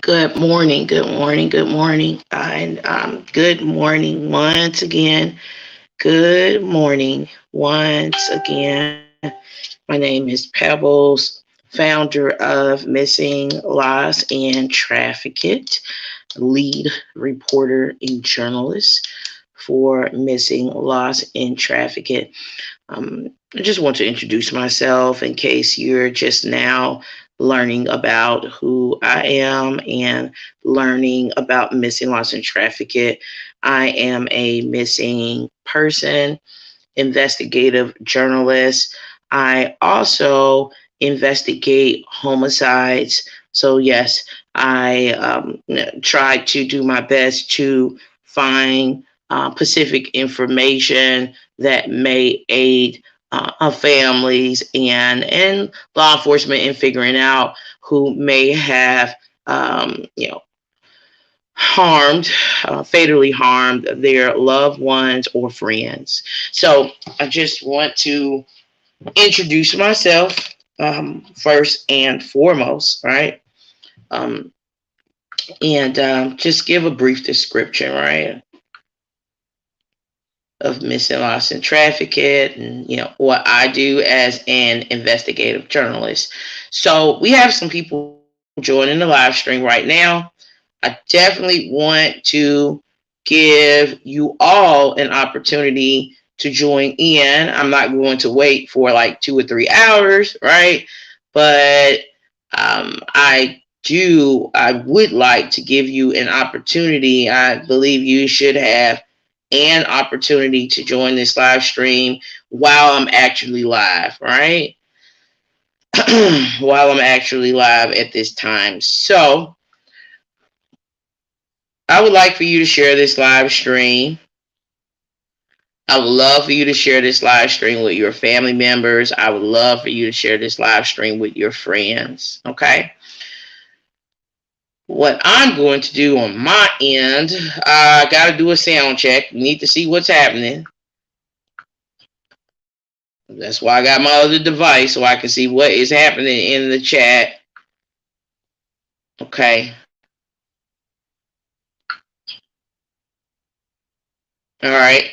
Good morning, good morning, good morning, and good morning once again. Good morning once again. My name is Pebbles, founder of Missing Lost and Traffic It, lead reporter and journalist for Missing Lost and Traffic It. I just want to introduce myself in case you're just now learning about who I am and learning about Missing Lost and Traffic It. I am a missing person investigative journalist. I also investigate homicides. So, yes, I try to do my best to find specific information that may aid families and law enforcement in figuring out who may have harmed, fatally harmed their loved ones or friends. So I just want to introduce myself first and foremost, right? Um, and just give a brief description, right, of missing, lost, and trafficked, and what I do as an investigative journalist. So we have some people joining the live stream right now. I definitely want to give you all an opportunity to join in. I'm not going to wait for like 2 or 3 hours, right? But I would like to give you an opportunity. I believe you should have an opportunity to join this live stream while I'm actually live, right? While I'm actually live at this time. So I would like for you to share this live stream. I would love for you to share this live stream with your family members. I would love for you to share this live stream with your friends. Okay. What I'm going to do on my end, I got to do a sound check. We need to see what's happening. That's why I got my other device so I can see what is happening in the chat. Okay. All right.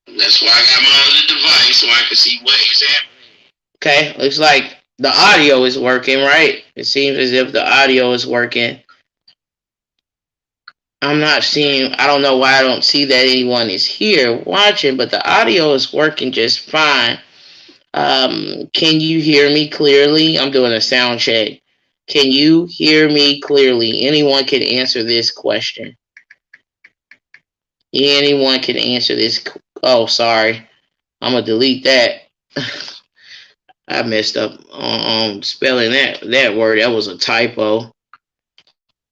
That's why I got my other device so I can see what is happening. Okay. Looks like the audio is working, right? It seems as if the audio is working. I'm not seeing, I don't know why I don't see that anyone is here watching, but the audio is working just fine. Can you hear me clearly? I'm doing a sound check. Can you hear me clearly? Anyone can answer this question. Anyone can answer this. Oh, sorry. I'm going to delete that. I messed up on spelling that word. That was a typo. Let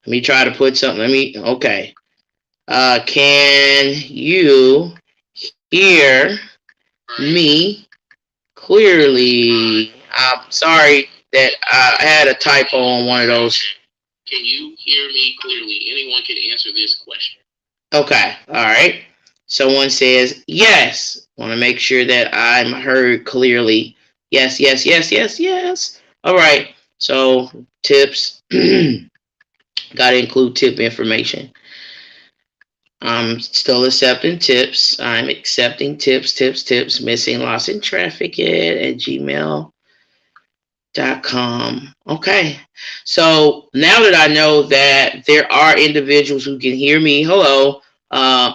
me try to put something. Okay. Can you hear me clearly? I'm sorry that I had a typo on one of those. Can you hear me clearly? Anyone can answer this question. Okay. All right. Someone says yes. Want to make sure that I'm heard clearly. Yes, yes, yes, yes, yes. All right. So tips. Got to include tip information. I'm still accepting tips. I'm accepting tips, missing, lost, and traffic at gmail.com. Okay. So now that I know that there are individuals who can hear me, hello,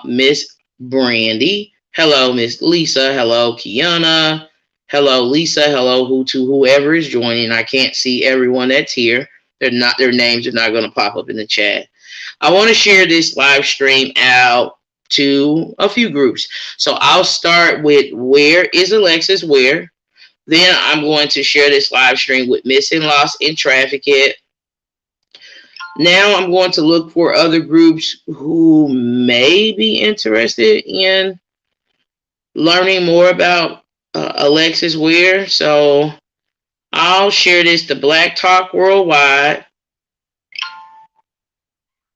Miss Brandy. Hello, Miss Lisa. Hello, Kiana. Hello, Lisa. Hello, to whoever is joining. I can't see everyone that's here. Their names are not going to pop up in the chat. I want to share this live stream out to a few groups. So I'll start with where is Alexis Ware. Then I'm going to share this live stream with Missing, Lost, and Trafficked. Now I'm going to look for other groups who may be interested in learning more about Alexis Ware. So I'll share this to Black Talk Worldwide.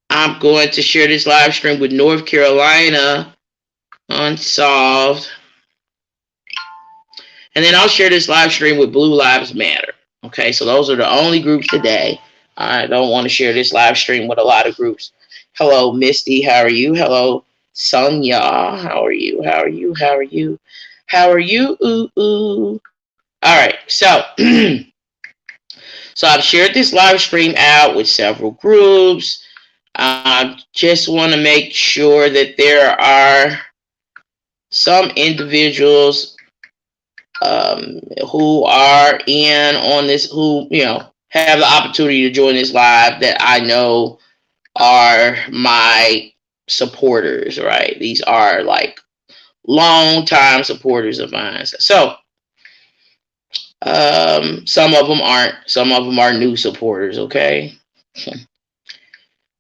I'm going to share this live stream with North Carolina Unsolved. And then I'll share this live stream with Blue Lives Matter. Okay, so those are the only groups today. I don't want to share this live stream with a lot of groups. Hello, Misty. How are you? Hello, Sonia. How are you? How are you? How are you? How are you? Ooh, ooh. All right. So, so I've shared this live stream out with several groups. I just want to make sure that there are some individuals who are in on this, who, have the opportunity to join this live that I know are my supporters, right? These are like long time supporters of mine. So, some of them aren't, some of them are new supporters, okay?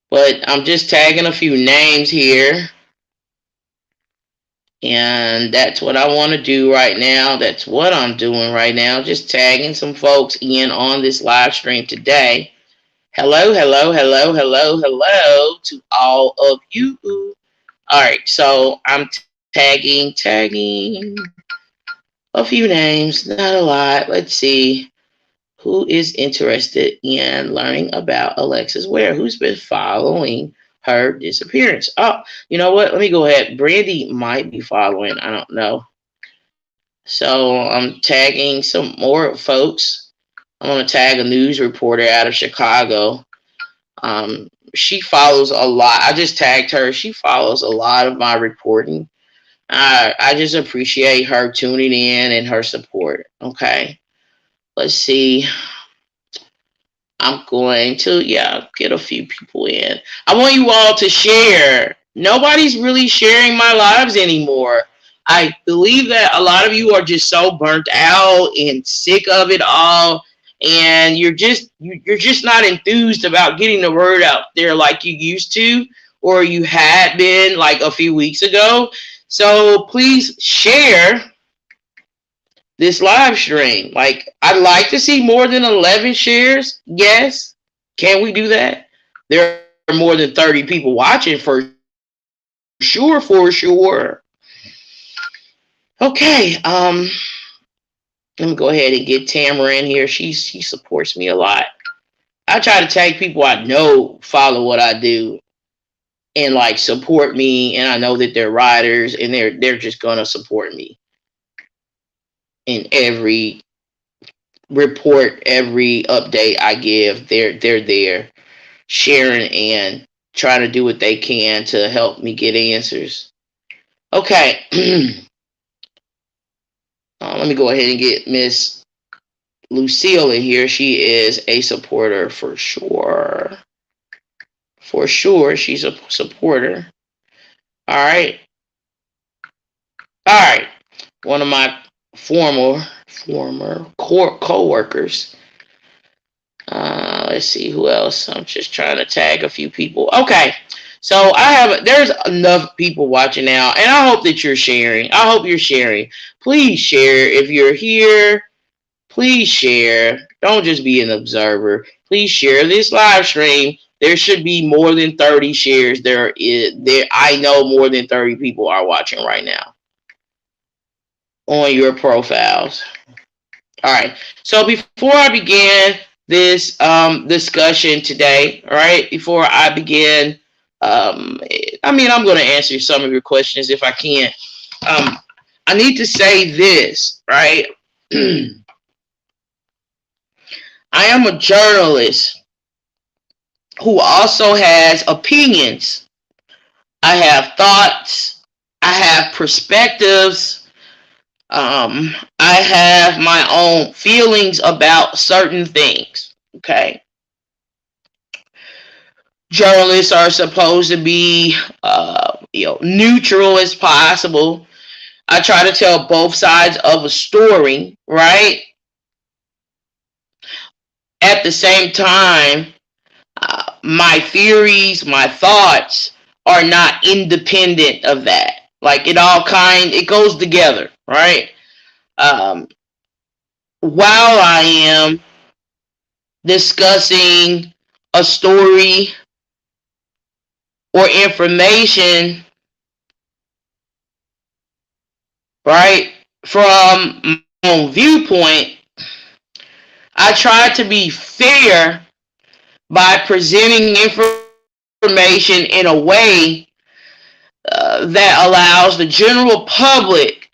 But I'm just tagging a few names here. And that's what I want to do right now. That's what I'm doing right now. Just tagging some folks in on this live stream today. Hello, hello, hello, hello, hello to all of you. All right, so I'm tagging a few names, not a lot. Let's see who is interested in learning about Alexis Ware. Who's been following her disappearance? Oh, you know what? Let me go ahead. Brandy might be following. I don't know. So I'm tagging some more folks. I'm going to tag a news reporter out of Chicago. She follows a lot. I just tagged her. She follows a lot of my reporting. I just appreciate her tuning in and her support. Okay. Let's see. I'm going to, get a few people in. I want you all to share. Nobody's really sharing my lives anymore. I believe that a lot of you are just so burnt out and sick of it all, and you're just not enthused about getting the word out there like you used to, or you had been like a few weeks ago. So please share this live stream. Like, I'd like to see more than 11 shares. Yes. Can we do that? There are more than 30 people watching for sure, for sure. Okay. Let me go ahead and get Tamara in here. She supports me a lot. I try to tag people I know follow what I do and like support me, and I know that they're riders and they're just gonna support me in every report, every update I give. They're there sharing and trying to do what they can to help me get answers. Okay. Let me go ahead and get Miss Lucille in here. She is a supporter for sure. For sure, she's a supporter. All right. All right. One of my former co-workers. Let's see who else. I'm just trying to tag a few people. Okay. So there's enough people watching now, and I hope that you're sharing. I hope you're sharing. Please share if you're here. Please share. Don't just be an observer. Please share this live stream. There should be more than 30 shares. I know more than 30 people are watching right now on your profiles. All right. So before I begin this discussion today, all right, before I begin, I'm going to answer some of your questions if I can. I need to say this, right? I am a journalist who also has opinions. I have thoughts. I have perspectives. I have my own feelings about certain things. Okay. Journalists are supposed to be, neutral as possible. I try to tell both sides of a story, right? At the same time, my theories, my thoughts are not independent of that. Like it goes together, right? While I am discussing a story or information, right, from my own viewpoint, I try to be fair by presenting information in a way that allows the general public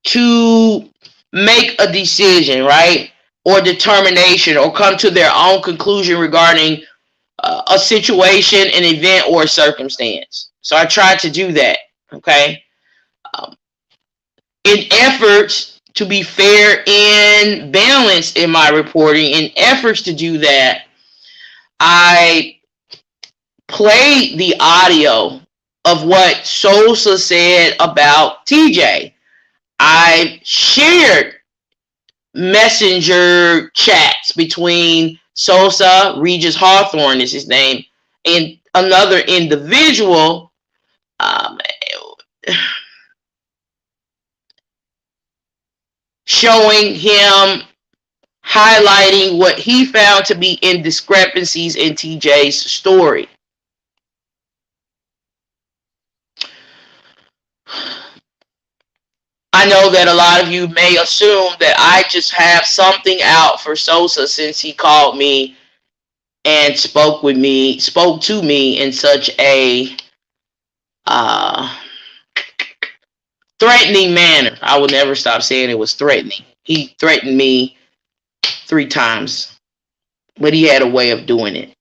to make a decision, right? Or determination, or come to their own conclusion regarding a situation, an event, or a circumstance. So I tried to do that, okay? Um, in efforts to be fair and balanced in my reporting, in efforts to do that, I played the audio of what Sosa said about TJ. I shared messenger chats between Sosa, Regis Hawthorne is his name, and another individual, um, showing him, highlighting what he found to be indiscrepancies in TJ's story. I know that a lot of you may assume that I just have something out for Sosa since he called me and spoke to me in such a threatening manner. I will never stop saying it was threatening. He threatened me 3 times, but he had a way of doing it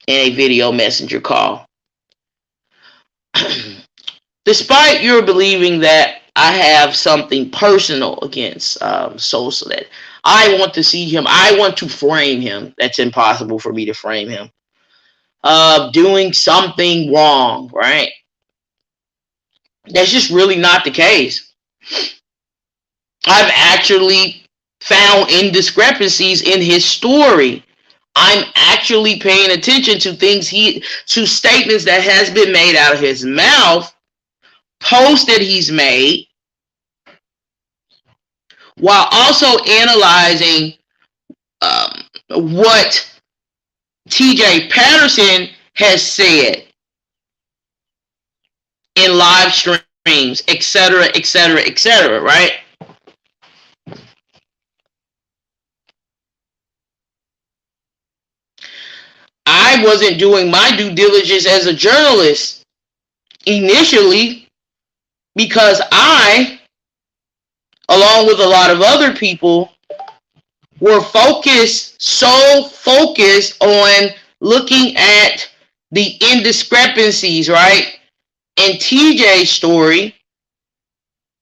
in a video messenger call. Despite your believing that I have something personal against Sosa, that I want to see him, I want to frame him. That's impossible for me to frame him. Doing something wrong, right? That's just really not the case. I've actually found indiscrepancies in his story. I'm actually paying attention to to statements that has been made out of his mouth, posts that he's made, while also analyzing what TJ Patterson has said in live streams, etc., etc., etc., right? I wasn't doing my due diligence as a journalist initially because I, along with a lot of other people, were so focused on looking at the indiscrepancies, right, in TJ's story,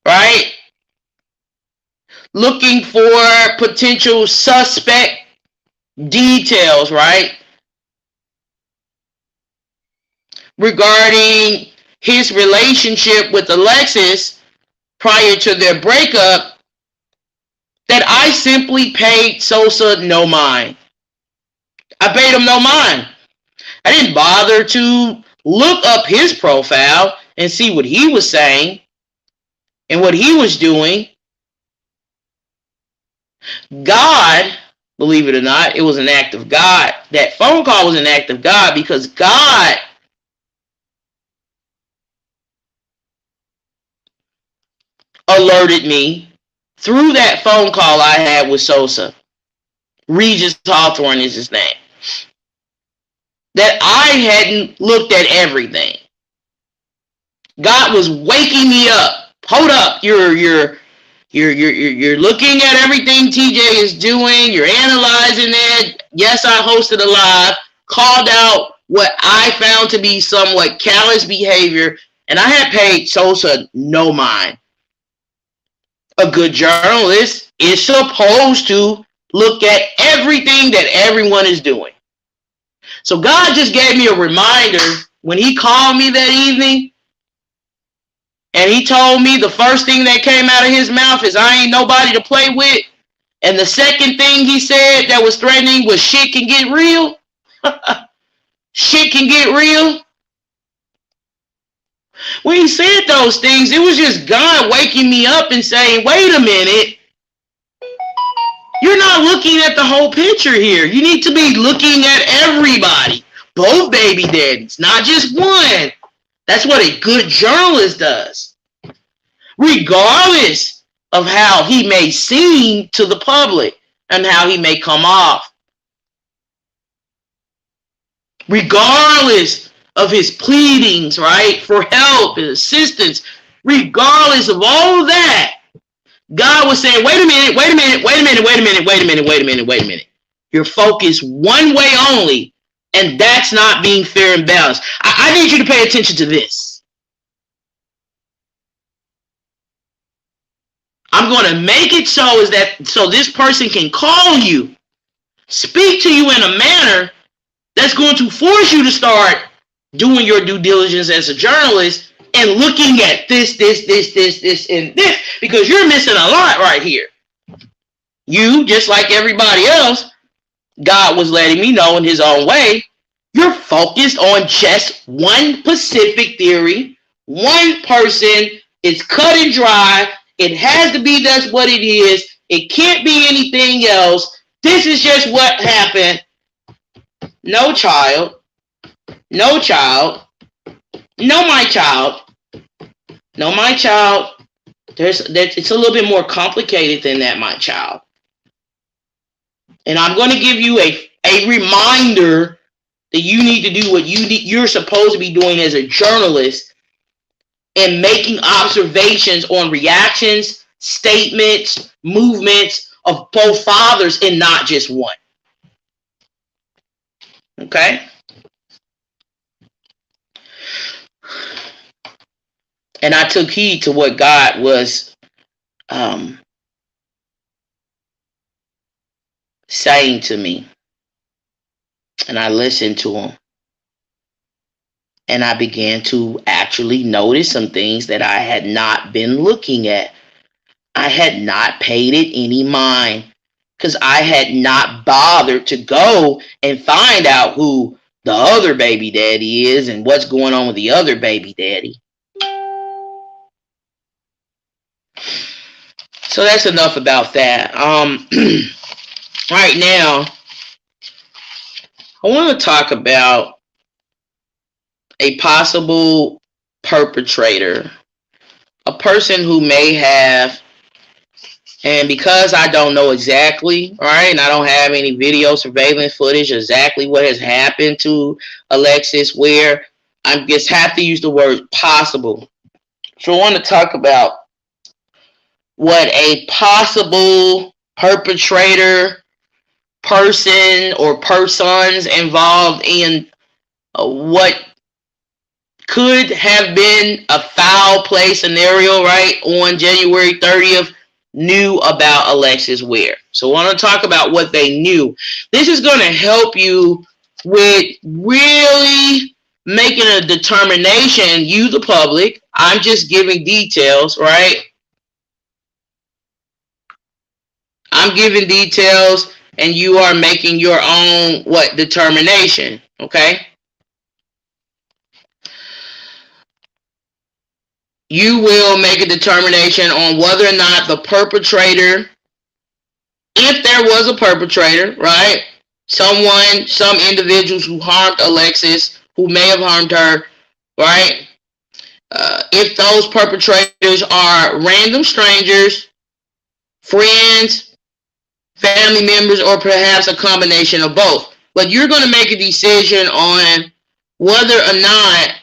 right, looking for potential suspect details, right, regarding his relationship with Alexis prior to their breakup, that I simply paid Sosa no mind. I paid him no mind. I didn't bother to look up his profile and see what he was saying and what he was doing. God, believe it or not, it was an act of God. That phone call was an act of God because God alerted me through that phone call I had with Sosa. Regis Hawthorne is his name. That I hadn't looked at everything. God was waking me up. Hold up, you're looking at everything TJ is doing. You're analyzing it. Yes, I hosted a live, called out what I found to be somewhat callous behavior, and I had paid Sosa no mind. A good journalist is supposed to look at everything that everyone is doing. So God just gave me a reminder when he called me that evening, and he told me the first thing that came out of his mouth is, I ain't nobody to play with. And the second thing he said that was threatening was, shit can get real. Shit can get real. When he said those things, it was just God waking me up and saying, wait a minute. You're not looking at the whole picture here. You need to be looking at everybody. Both baby daddies, not just one. That's what a good journalist does. Regardless of how he may seem to the public and how he may come off. regardless of his pleadings, right, for help and assistance, regardless of all of that, God was saying, wait a minute, wait a minute, wait a minute, wait a minute, wait a minute, wait a minute, wait a minute. You're focused one way only, and that's not being fair and balanced. I need you to pay attention to this. I'm going to make it so this person can call you, speak to you in a manner that's going to force you to start doing your due diligence as a journalist and looking at this, and this, because you're missing a lot right here. You, just like everybody else, God was letting me know in his own way, you're focused on just one specific theory, one person. It's cut and dry. It has to be that's what it is. It can't be anything else. This is just what happened. No child. No child. No, my child. No, my child. It's a little bit more complicated than that, my child. And I'm going to give you a reminder that you need to do what you're supposed to be doing as a journalist, and making observations on reactions, statements, movements of both fathers and not just one. Okay? And I took heed to what God was saying to me. And I listened to him. And I began to actually notice some things that I had not been looking at. I had not paid it any mind, because I had not bothered to go and find out who the other baby daddy is and what's going on with the other baby daddy. So that's enough about that. Right now, I want to talk about a possible perpetrator, a person who may have, and because I don't know exactly, right, and I don't have any video surveillance footage exactly what has happened to ALEXIS WARE, I just have to use the word possible. So I want to talk about what a possible perpetrator, person or persons involved in what could have been a foul play scenario, right, on January 30th, knew about ALEXIS WARE. So I want to talk about what they knew. This is going to help you with really making a determination, you the public. I'm just giving details, right? I'm giving details, and you are making your own determination, okay? You will make a determination on whether or not the perpetrator, if there was a perpetrator, right? Some individuals who harmed ALEXIS, who may have harmed her, right? If those perpetrators are random strangers, friends, family members, or perhaps a combination of both. But you're going to make a decision on whether or not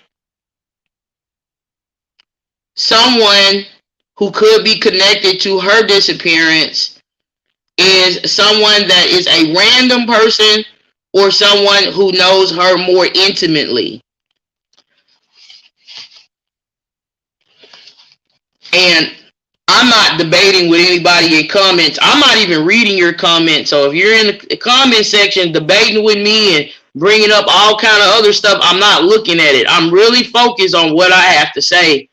someone who could be connected to her disappearance is someone that is a random person or someone who knows her more intimately. And I'm not debating with anybody in comments. I'm not even reading your comments. So if you're in the comment section debating with me and bringing up all kind of other stuff, I'm not looking at it. I'm really focused on what I have to say.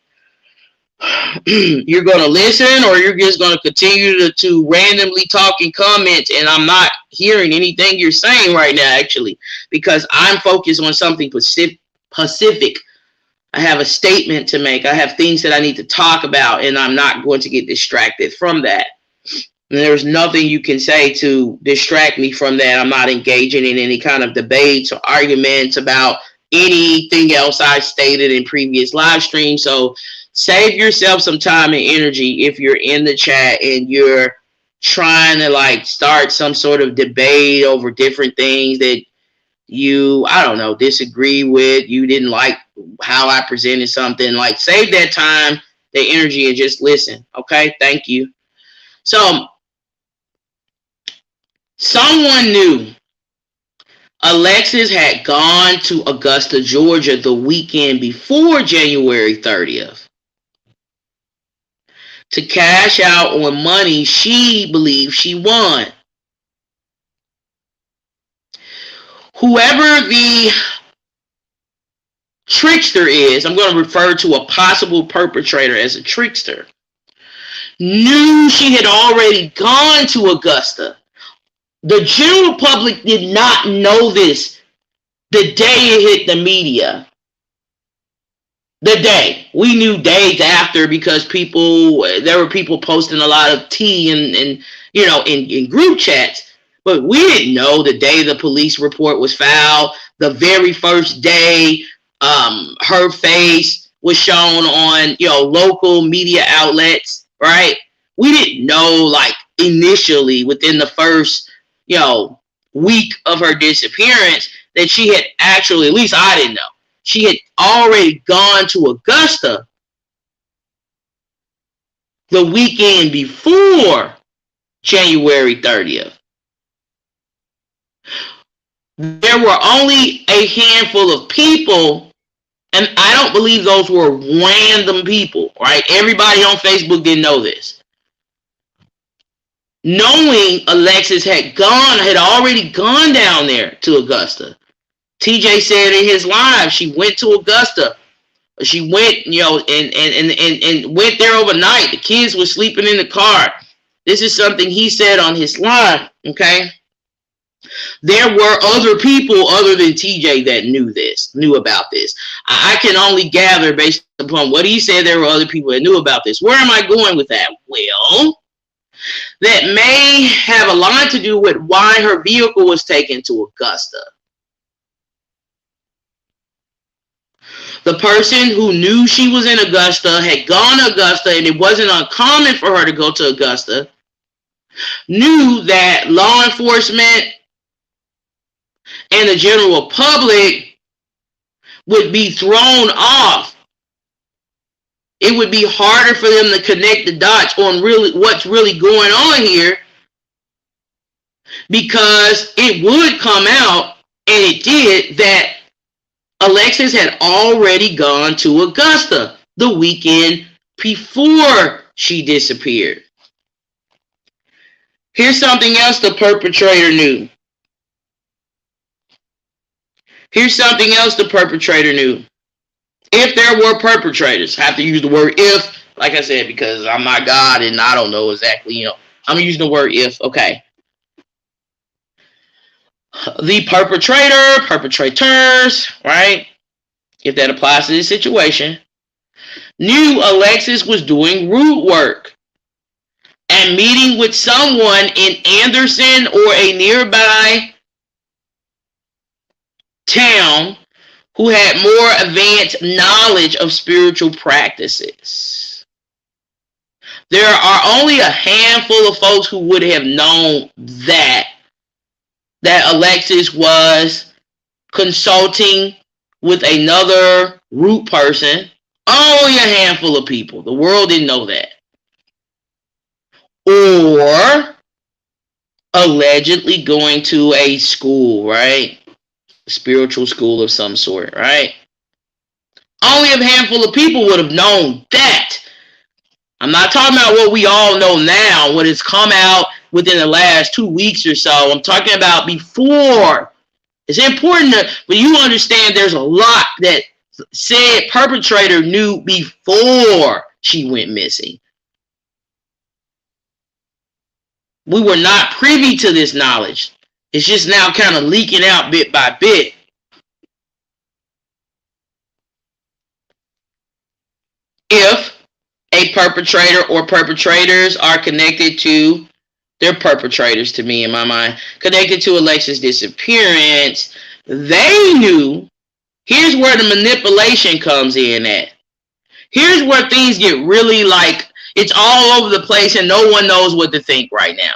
You're going to listen, or you're just going to continue to randomly talk in comments, and I'm not hearing anything you're saying right now, actually, because I'm focused on something specific. I have a statement to make. I have things that I need to talk about, and I'm not going to get distracted from that. And there's nothing you can say to distract me from that. I'm not engaging in any kind of debates or arguments about anything else I stated in previous live streams. So save yourself some time and energy if you're in the chat and you're trying to start some sort of debate over different things that you, I don't know, disagree with, you didn't like how I presented something, like save that time, that energy, and just listen. Okay, thank you. So someone knew Alexis had gone to Augusta, Georgia the weekend before January 30th to cash out on money she believed she won. Whoever the trickster is, I'm going to refer to a possible perpetrator as a trickster, knew she had already gone to Augusta. The general public did not know this the day it hit the media. The day. We knew days after because there were people posting a lot of tea in group chats, but we didn't know the day the police report was filed, the very first day her face was shown on, local media outlets, right? We didn't know, like, initially within the first, week of her disappearance that she had actually, at least I didn't know, she had already gone to Augusta the weekend before January 30th. There were only a handful of people, and I don't believe those were random people, right? Everybody on Facebook didn't know this. Knowing Alexis had already gone down there to Augusta. TJ said in his live, she went to Augusta. She went, and went there overnight. The kids were sleeping in the car. This is something he said on his live, okay? There were other people other than TJ that knew about this. I can only gather based upon what he said there were other people that knew about this. Where am I going with that? Well, that may have a lot to do with why her vehicle was taken to Augusta. The person who knew she was in Augusta had gone to Augusta, and it wasn't uncommon for her to go to Augusta, knew that law enforcement and the general public would be thrown off. It would be harder for them to connect the dots on what's really going on here, because it would come out, and it did, that Alexis had already gone to Augusta the weekend before she disappeared. Here's something else the perpetrator knew. Here's something else the perpetrator knew. If there were perpetrators, I have to use the word if, like I said, because I'm not God and I don't know exactly, I'm using the word if, okay. The perpetrators, right, if that applies to this situation, knew Alexis was doing root work and meeting with someone in Anderson or a nearby town who had more advanced knowledge of spiritual practices. There are only a handful of folks who would have known that Alexis was consulting with another root person. Only a handful of people. The world didn't know that. Or allegedly going to a school, right? A spiritual school of some sort, right? Only a handful of people would have known that. I'm not talking about what we all know now, what has come out within the last 2 weeks or so. I'm talking about before. It's important for you to understand there's a lot that said perpetrator knew before she went missing. We were not privy to this knowledge. It's just now kind of leaking out bit by bit. If a perpetrator or perpetrators are connected to, they're perpetrators to me in my mind, connected to Alexis' disappearance, they knew. Here's where the manipulation comes in at. Here's where things get really like, it's all over the place and no one knows what to think right now.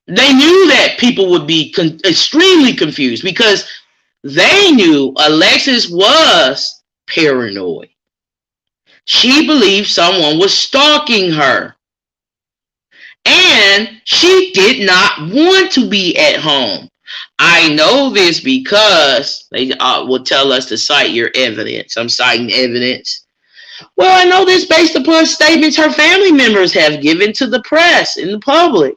They knew that people would be extremely confused because they knew Alexis was paranoid. She believed someone was stalking her. And she did not want to be at home. I know this because they will tell us to cite your evidence. I'm citing evidence. Well, I know this based upon statements her family members have given to the press and the public.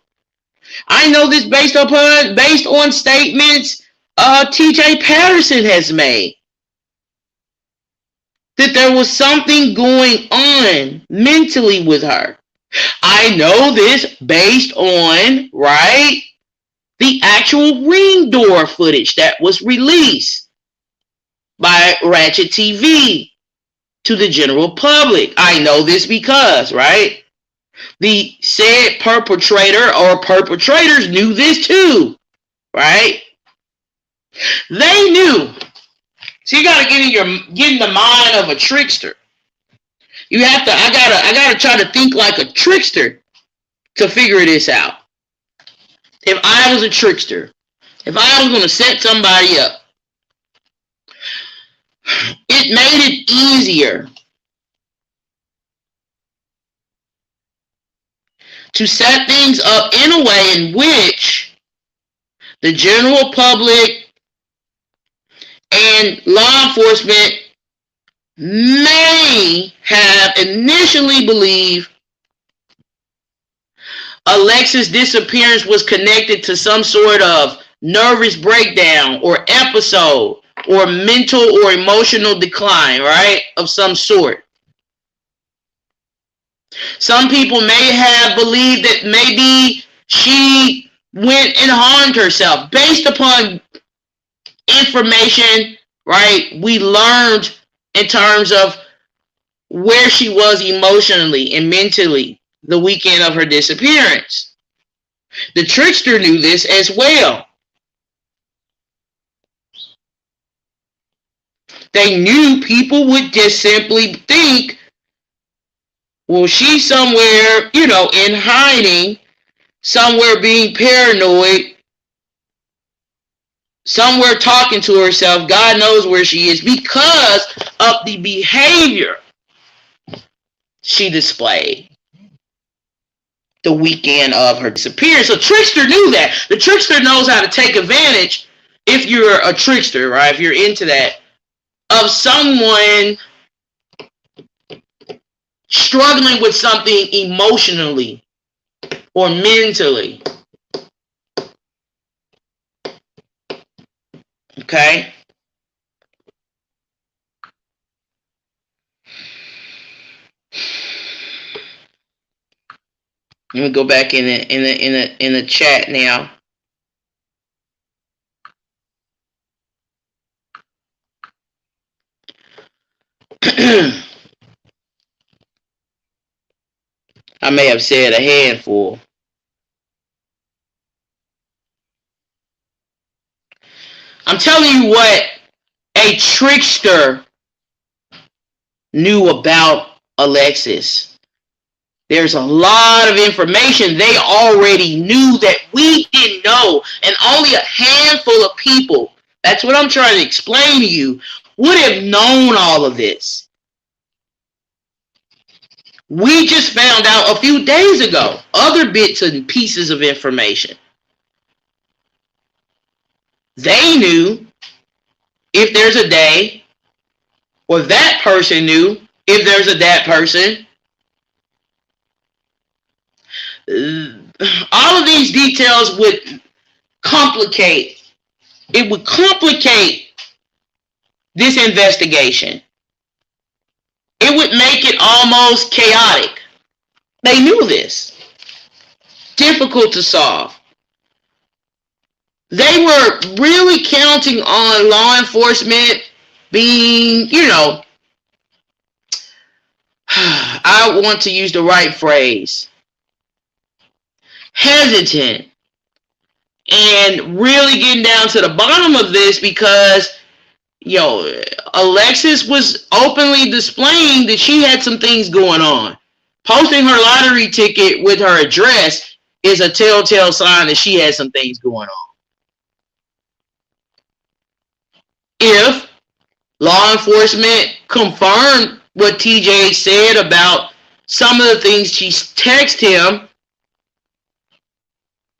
I know this based on statements TJ Patterson has made. That there was something going on mentally with her. I know this based on, right, the actual ring door footage that was released by Ratchet TV to the general public. I know this because, right, the said perpetrator or perpetrators knew this too, right? They knew. So you gotta get in the mind of a trickster. You have to, I gotta try to think like a trickster to figure this out. If I was a trickster, if I was gonna set somebody up, it made it easier to set things up in a way in which the general public and law enforcement may have initially believed Alexis' disappearance was connected to some sort of nervous breakdown or episode or mental or emotional decline, right, of some sort. Some people may have believed that maybe she went and harmed herself based upon information, right, we learned in terms of where she was emotionally and mentally the weekend of her disappearance. The trickster knew this as well. They knew people would just simply think, well, she's somewhere, in hiding, somewhere being paranoid, somewhere talking to herself. God knows where she is because of the behavior she displayed the weekend of her disappearance. So trickster knew that. The trickster knows how to take advantage, if you're a trickster, right, if you're into that, of someone struggling with something emotionally or mentally. Okay? Let me go back in the chat now. I may have said a handful. I'm telling you what a trickster knew about Alexis. There's a lot of information they already knew that we didn't know, and only a handful of people, that's what I'm trying to explain to you, would have known all of this. We just found out a few days ago other bits and pieces of information. They knew if there's a they, or that person knew if there's a that person. All of these details would complicate. It would complicate this investigation. It would make it almost chaotic. They knew this. Difficult to solve. They were really counting on law enforcement being, I want to use the right phrase, hesitant, and really getting down to the bottom of this because, Alexis was openly displaying that she had some things going on. Posting her lottery ticket with her address is a telltale sign that she has some things going on. If law enforcement confirmed what TJ said about some of the things she texted him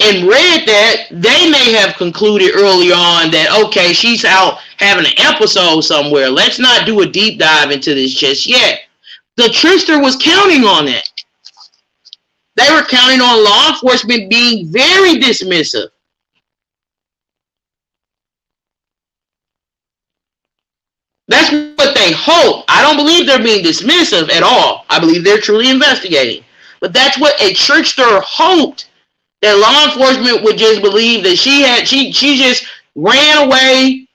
and read that, they may have concluded early on that, okay, she's out having an episode somewhere. Let's not do a deep dive into this just yet. The trickster was counting on it. They were counting on law enforcement being very dismissive. That's what they hope. I don't believe they're being dismissive at all. I believe they're truly investigating. But that's what a trickster hoped, that law enforcement would just believe that she just ran away,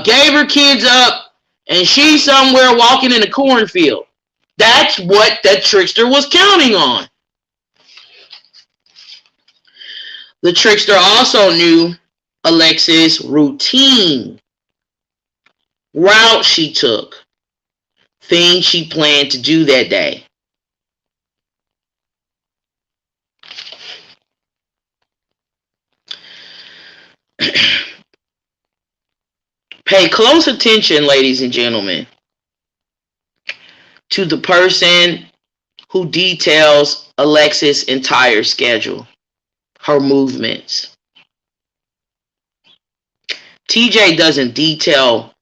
gave her kids up, and she's somewhere walking in a cornfield. That's what that trickster was counting on. The trickster also knew Alexis' routine, route she took, things she planned to do that day. Pay close attention, ladies and gentlemen, to the person who details Alexis' entire schedule, her movements. TJ doesn't detail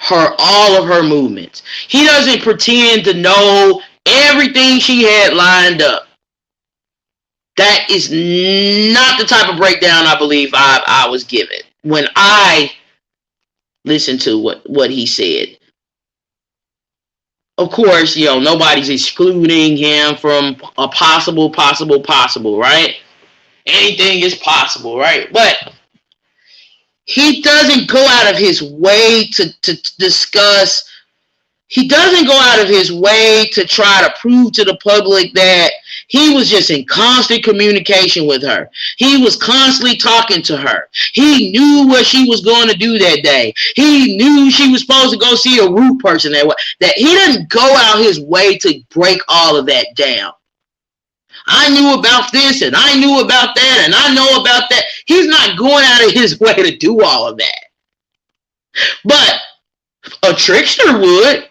all of her movements. He doesn't pretend to know everything she had lined up. That is not the type of breakdown I believe I was given when I listened to what he said. Of course, nobody's excluding him from a possible, right? Anything is possible, right? But he doesn't go out of his way to discuss. He doesn't go out of his way to try to prove to the public that he was just in constant communication with her. He was constantly talking to her. He knew what she was going to do that day. He knew she was supposed to go see a root person that he didn't go out his way to break all of that down. I knew about this and I knew about that and I know about that. He's not going out of his way to do all of that. But a trickster would.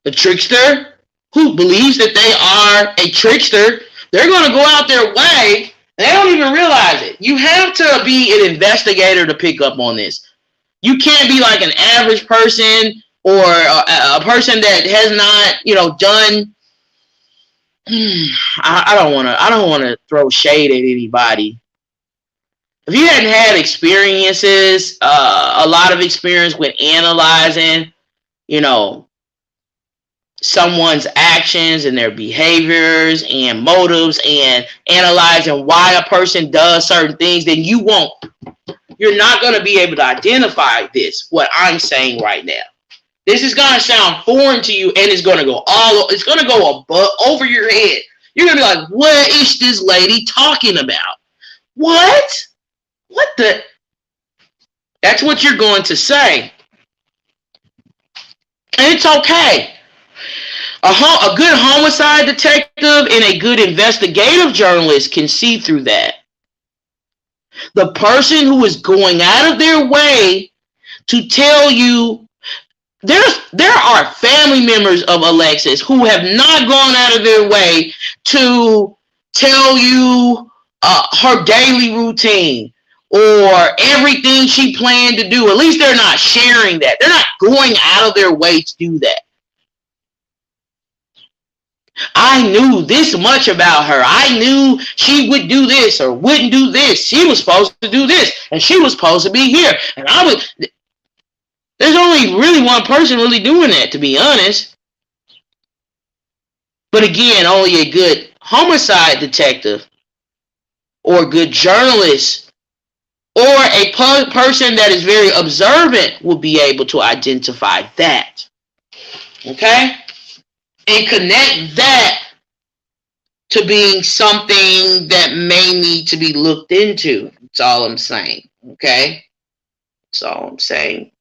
A trickster who believes that they are a trickster, they're going to go out their way. They don't even realize it. You have to be an investigator to pick up on this. You can't be like an average person or a person that has not, done. I don't want to throw shade at anybody. If you hadn't had experiences, a lot of experience with analyzing, someone's actions and their behaviors and motives and analyzing why a person does certain things, then you're not going to be able to identify what I'm saying right now. This is going to sound foreign to you and it's going to go over your head. You're going to be like, what is this lady talking about? What? What the? That's what you're going to say. And it's okay. A good homicide detective and a good investigative journalist can see through that. The person who is going out of their way to tell you, there are family members of Alexis who have not gone out of their way to tell you her daily routine or everything she planned to do. At least they're not sharing that. They're not going out of their way to do that. I knew this much about her. I knew she would do this or wouldn't do this. She was supposed to do this and she was supposed to be here. And there's only really one person really doing that, to be honest. But again, only a good homicide detective or a good journalist or a person that is very observant will be able to identify that. Okay? And connect that to being something that may need to be looked into. That's all I'm saying. Okay? That's all I'm saying.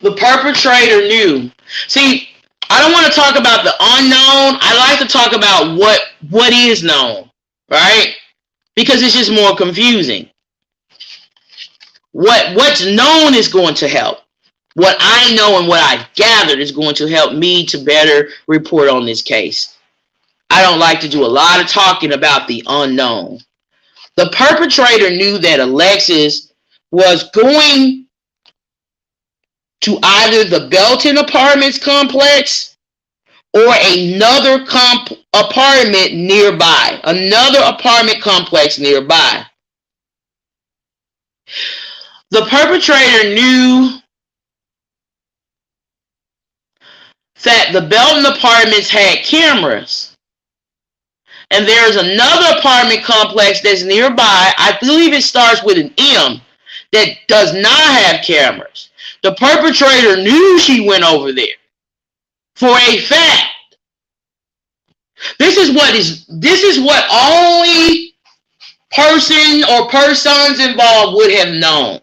The perpetrator knew. See, I don't want to talk about the unknown. I like to talk about what is known, right? Because it's just more confusing. What's known is going to help. What I know and what I've gathered is going to help me to better report on this case. I don't like to do a lot of talking about the unknown. The perpetrator knew that Alexis was going to either the Belton Apartments complex or another apartment nearby, another apartment complex nearby. The perpetrator knew that the Belton Apartments had cameras. And there's another apartment complex that's nearby. I believe it starts with an M that does not have cameras. The perpetrator knew she went over there for a fact. This is what only person or persons involved would have known.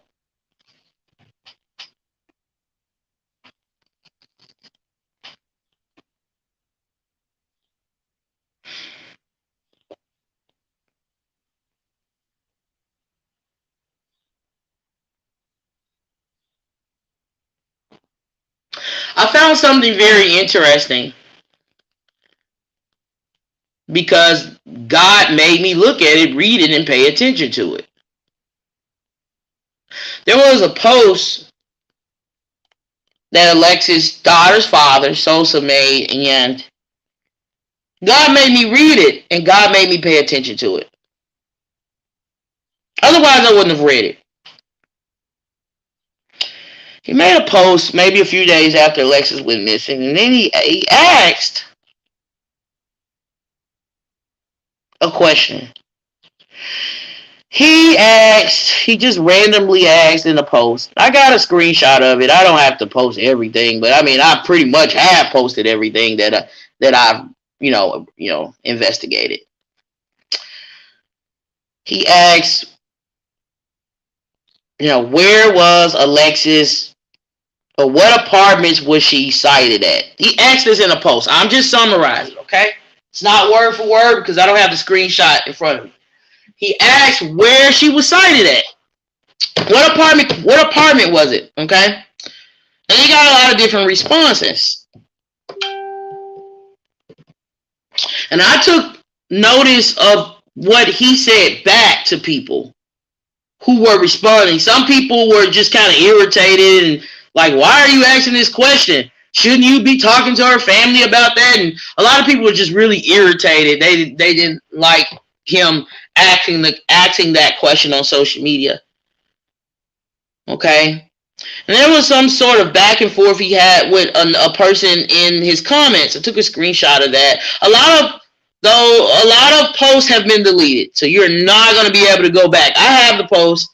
I found something very interesting because God made me look at it, read it, and pay attention to it. There was a post that Alexis' daughter's father, Sosa, made, and God made me read it, and God made me pay attention to it. Otherwise, I wouldn't have read it. He made a post maybe a few days after Alexis went missing, and then he asked a question. He just randomly asked in a post. I got a screenshot of it. I don't have to post everything, but I mean, I pretty much have posted everything that I've investigated. He asked, where was Alexis, or what apartments was she sighted at? He asked this in a post. I'm just summarizing, okay? It's not word for word because I don't have the screenshot in front of me. He asked where she was sighted at. What apartment was it? Okay? And he got a lot of different responses. And I took notice of what he said back to people who were responding. Some people were just kind of irritated and like, why are you asking this question? Shouldn't you be talking to her family about that? And a lot of people were just really irritated. They didn't like him asking that question on social media. Okay? And there was some sort of back and forth he had with a person in his comments. I took a screenshot of that. A lot of posts have been deleted, so you're not going to be able to go back. I have the post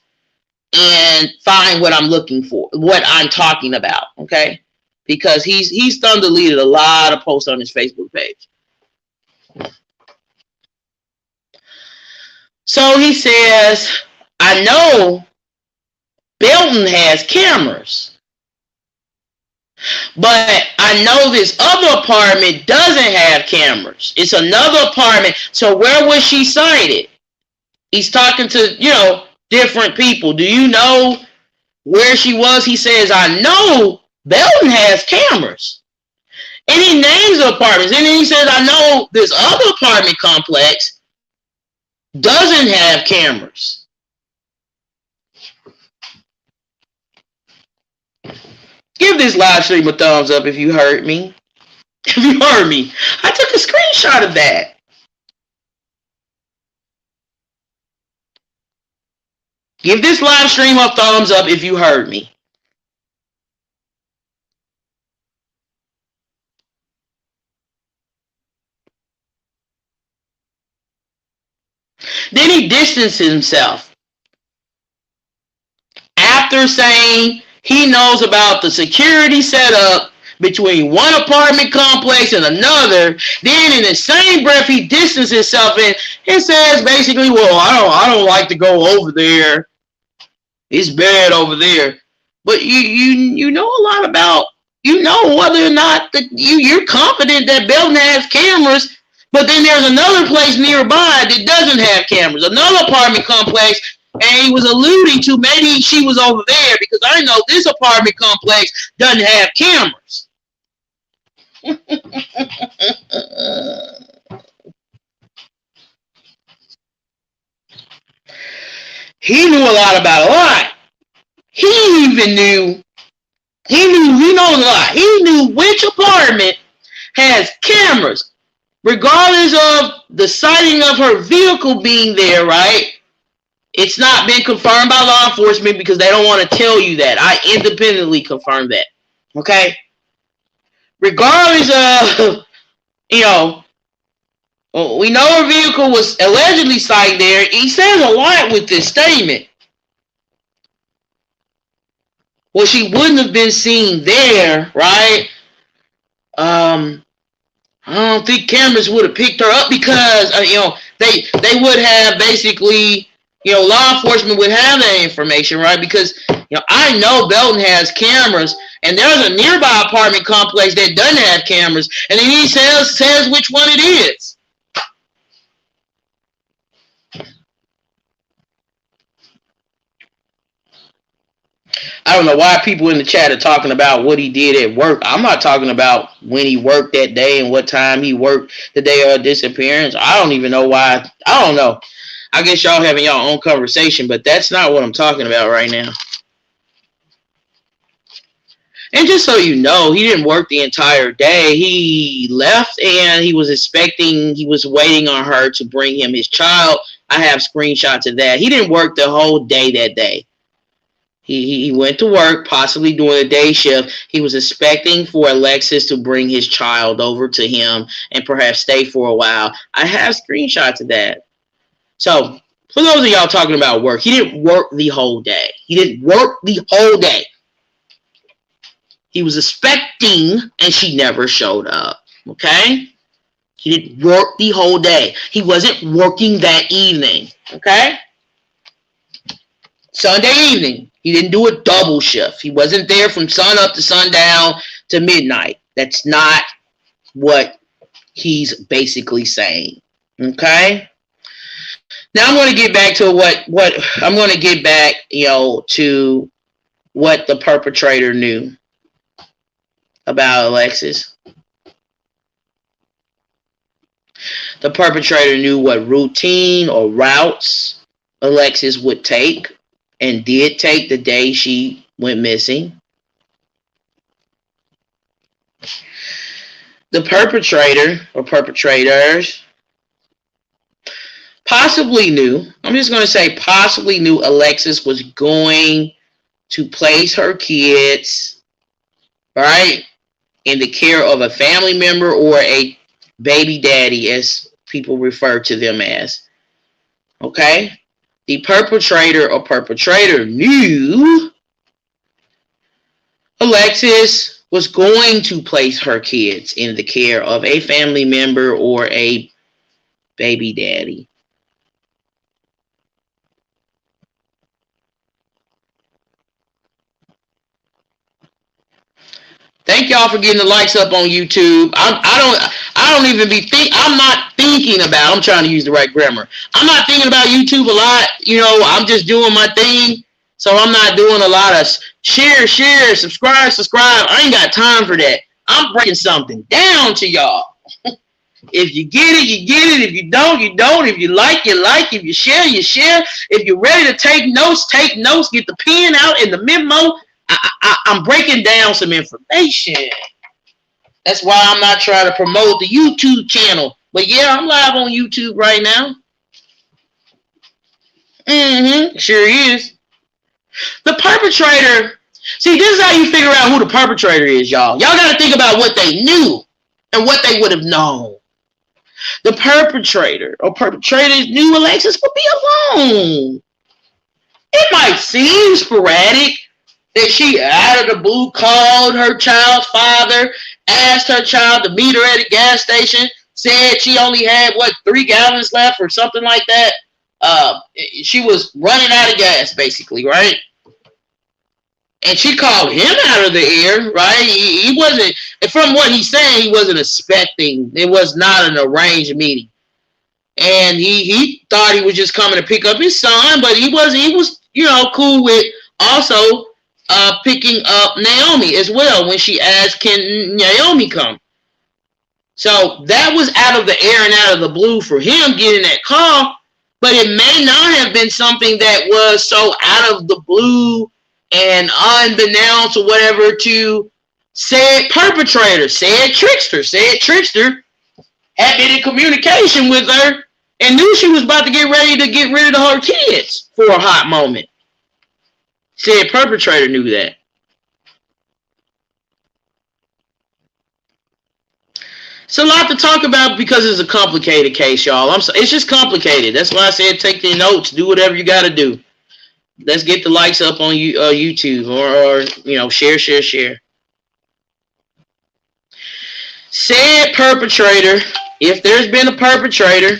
and find what I'm looking for, what I'm talking about, okay? Because he's done deleted a lot of posts on his Facebook page. So he says, I know Belton has cameras, but I know this other apartment doesn't have cameras. It's another apartment. So where was she sighted? He's talking to, different people. Do you know where she was? He says, I know Belton has cameras. And he names the apartments. And then he says, I know this other apartment complex doesn't have cameras. Give this live stream a thumbs up if you heard me. If you heard me. I took a screenshot of that. Give this live stream a thumbs up if you heard me. Then he distanced himself after saying he knows about the security setup between one apartment complex and another. Then in the same breath, he distanced himself and says basically, well, I don't like to go over there. It's bad over there. But you know a lot about, you know whether or not that you're confident that Belton has cameras, but then there's another place nearby that doesn't have cameras, another apartment complex, and he was alluding to maybe she was over there because I know this apartment complex doesn't have cameras. He knew a lot about a lot. He even knew, he knows a lot. He knew which apartment has cameras, regardless of the sighting of her vehicle being there, right? It's not been confirmed by law enforcement because they don't want to tell you that. I independently confirmed that. Okay? Regardless of, you know, we know her vehicle was allegedly sighted there. He says a lot with this statement. Well, she wouldn't have been seen there, right? I don't think cameras would have picked her up because they would have basically, law enforcement would have that information, right? Because I know Belton has cameras, and there's a nearby apartment complex that doesn't have cameras, and then he says which one it is. I don't know why people in the chat are talking about what he did at work. I'm not talking about when he worked that day and what time he worked the day of her disappearance. I don't even know why. I don't know. I guess y'all having y'all own conversation, but that's not what I'm talking about right now. And just so you know, he didn't work the entire day. He left and he was waiting on her to bring him his child. I have screenshots of that. He didn't work the whole day that day. He went to work, possibly doing a day shift. He was expecting for Alexis to bring his child over to him and perhaps stay for a while. I have screenshots of that. So, for those of y'all talking about work, he didn't work the whole day. He didn't work the whole day. He was expecting, and she never showed up. Okay? He didn't work the whole day. He wasn't working that evening. Okay? Sunday evening. He didn't do a double shift. He wasn't there from sun up to sundown to midnight. That's not what he's basically saying. Okay? Now I'm going to get back to to what the perpetrator knew about Alexis. The perpetrator knew what routine or routes Alexis would take and did take the day she went missing. The perpetrator or perpetrators possibly knew, I'm just going to say possibly knew Alexis was going to place her kids, right, in the care of a family member or a baby daddy, as people refer to them as. Okay? The perpetrator or perpetrator knew Alexis was going to place her kids in the care of a family member or a baby daddy. Thank y'all for getting the likes up on YouTube. I'm not thinking about, I'm trying to use the right grammar. I'm not thinking about YouTube a lot. I'm just doing my thing. So I'm not doing a lot of share, subscribe. I ain't got time for that. I'm breaking something down to y'all. If you get it, you get it. If you don't, you don't. If you like, you like. If you share, you share. If you're ready to take notes, take notes. Get the pen out and the memo. I'm breaking down some information. That's why I'm not trying to promote the YouTube channel. But yeah, I'm live on YouTube right now. Sure is. The perpetrator. See, this is how you figure out who the perpetrator is, y'all. Y'all got to think about what they knew and what they would have known. The perpetrator or perpetrators knew Alexis would be alone. It might seem sporadic that she out of the blue called her child's father, asked her child to meet her at a gas station, said she only had 3 gallons left or something like that. She was running out of gas, basically, right? And she called him out of the air, right? He wasn't, from what he's saying, he wasn't expecting. It was not an arranged meeting. And he thought he was just coming to pick up his son, but he was, cool with also picking up Naomi as well when she asked, can Naomi come? So that was out of the air and out of the blue for him getting that call, but it may not have been something that was so out of the blue and unbeknownst or whatever to said perpetrator, said trickster had been in communication with her and knew she was about to get ready to get rid of her kids for a hot moment. Said perpetrator knew that. It's a lot to talk about because it's a complicated case, y'all. It's just complicated. That's why I said take the notes, do whatever you got to do. Let's get the likes up on YouTube or share. Said perpetrator, if there's been a perpetrator,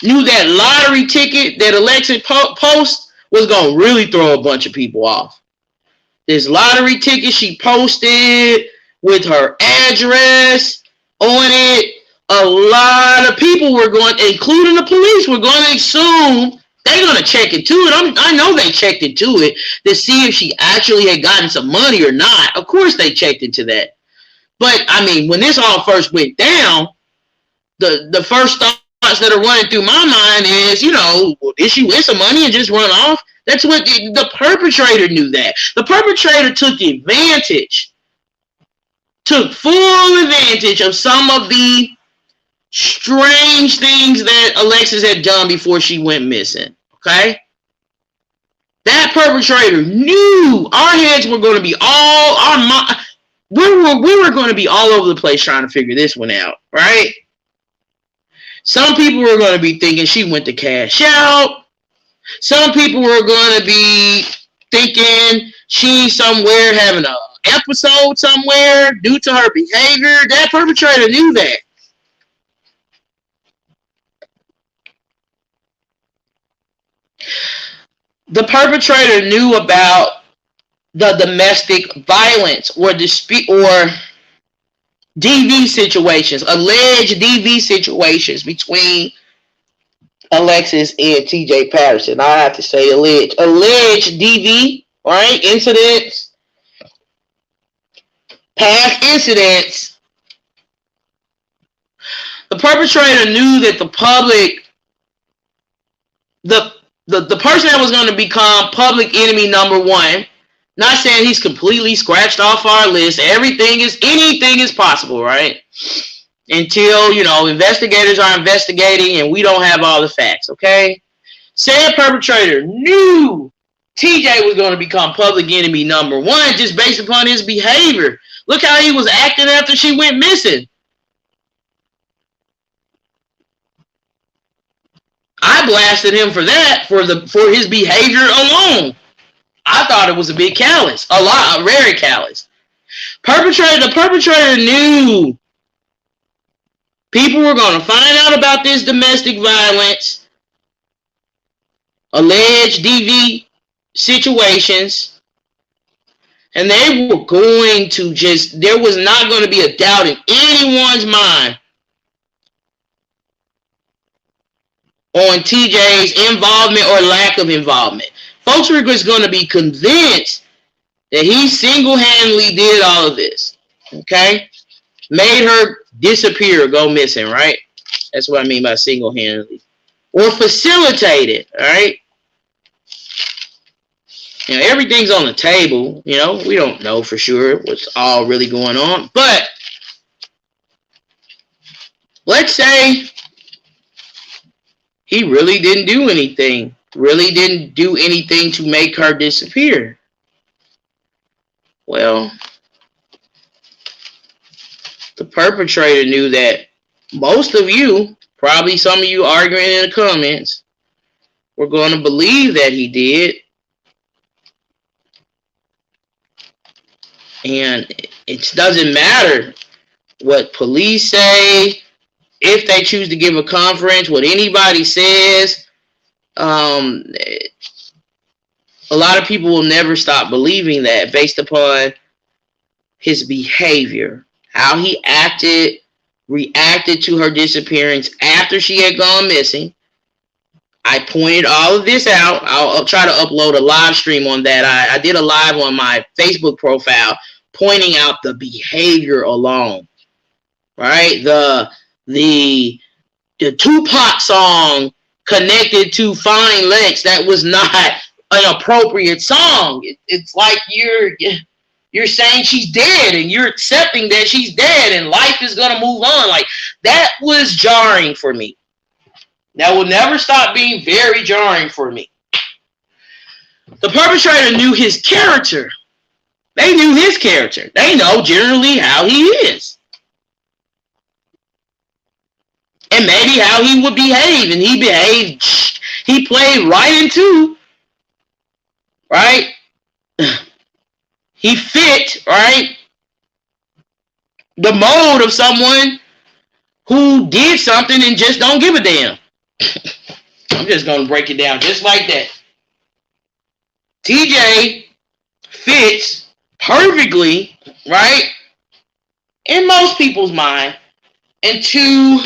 knew that lottery ticket that Alexis post was going to really throw a bunch of people off. This lottery ticket she posted with her address on it, a lot of people were going, including the police, were going to assume they're going to check into it. I know they checked into it to see if she actually had gotten some money or not. Of course they checked into that. But, I mean, when this all first went down, the first thoughts that are running through my mind is, did she win some money and just run off? That's what the perpetrator knew that. The perpetrator took full advantage of some of the strange things that Alexis had done before she went missing. Okay? That perpetrator knew our heads were going to be we were going to be all over the place trying to figure this one out, right? Some people were going to be thinking she went to cash out. Some people were going to be thinking she's somewhere having an episode somewhere due to her behavior. That perpetrator knew that. The perpetrator knew about the domestic violence or dispute or DV situations, alleged DV situations between Alexis and TJ Patterson. I have to say alleged DV, right? Incidents, past incidents. The perpetrator knew that the public, the person that was going to become public enemy number one, not saying he's completely scratched off our list. Anything is possible, right? Until, investigators are investigating and we don't have all the facts, okay? Said perpetrator knew TJ was going to become public enemy number one just based upon his behavior. Look how he was acting after she went missing. I blasted him for that, for his behavior alone. I thought it was a big callous, very callous. The perpetrator knew people were going to find out about this domestic violence, alleged DV situations, and they were going to there was not going to be a doubt in anyone's mind on TJ's involvement or lack of involvement. Folks were just going to be convinced that he single-handedly did all of this, okay? Made her disappear, go missing, right? That's what I mean by single-handedly. Or facilitated, all right? Everything's on the table, we don't know for sure what's all really going on, but let's say he really didn't do anything to make her disappear. Well, the perpetrator knew that most of you, probably some of you arguing in the comments, were going to believe that he did. And it doesn't matter what police say, if they choose to give a conference, what anybody says. a lot of people will never stop believing that based upon his behavior, how he reacted to her disappearance after she had gone missing. I pointed all of this out. I'll try to upload a live stream on that. I did a live on my Facebook profile pointing out the behavior alone, right? The Tupac song connected to Fine Lex, that was not an appropriate song. It's like you're saying she's dead and you're accepting that she's dead and life is going to move on. Like, that was jarring for me. That will never stop being very jarring for me. The perpetrator knew his character. They knew his character. They know generally how he is. And maybe how he would behave. And he behaved. He played right into, right? He fit, right, the mode of someone who did something and just don't give a damn. I'm just going to break it down just like that. TJ fits perfectly, right, in most people's mind, into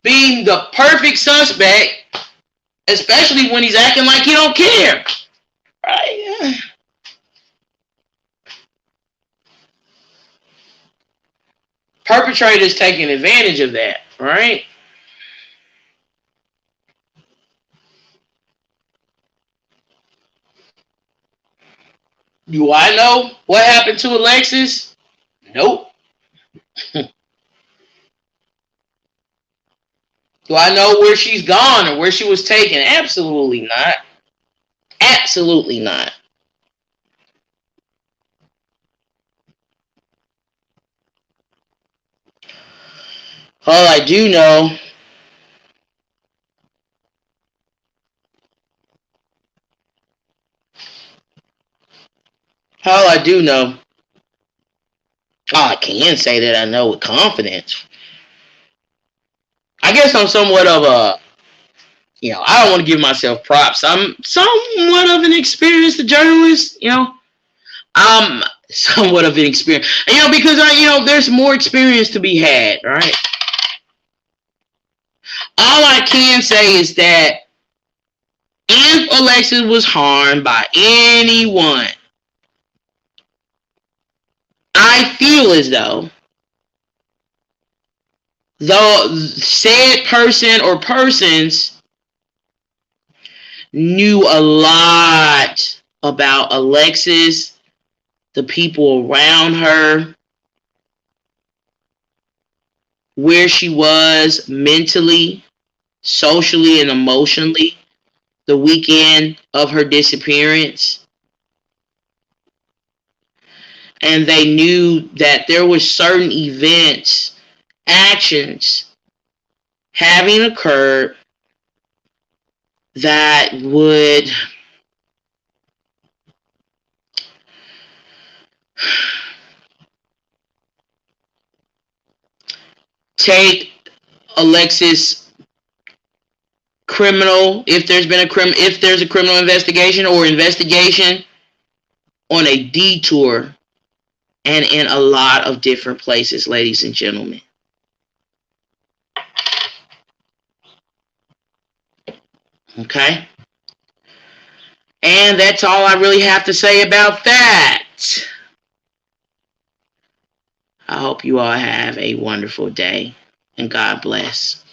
being the perfect suspect, especially when he's acting like he don't care, right? Perpetrators taking advantage of that, right? Do I know what happened to Alexis? Nope. Do I know where she's gone or where she was taken? Absolutely not. Absolutely not. All I do know I can say that I know with confidence. I guess I'm somewhat of a, I don't want to give myself props. I'm somewhat of an experienced journalist, I'm somewhat of an experience, because there's more experience to be had, right? All I can say is that if Alexis was harmed by anyone, I feel as though the said person or persons knew a lot about Alexis, the people around her, where she was mentally, socially, and emotionally the weekend of her disappearance. And they knew that there were certain events, actions having occurred that would take Alexis criminal, if there's a criminal investigation or investigation, on a detour and in a lot of different places, ladies and gentlemen. Okay? And that's all I really have to say about that. I hope you all have a wonderful day, and God bless.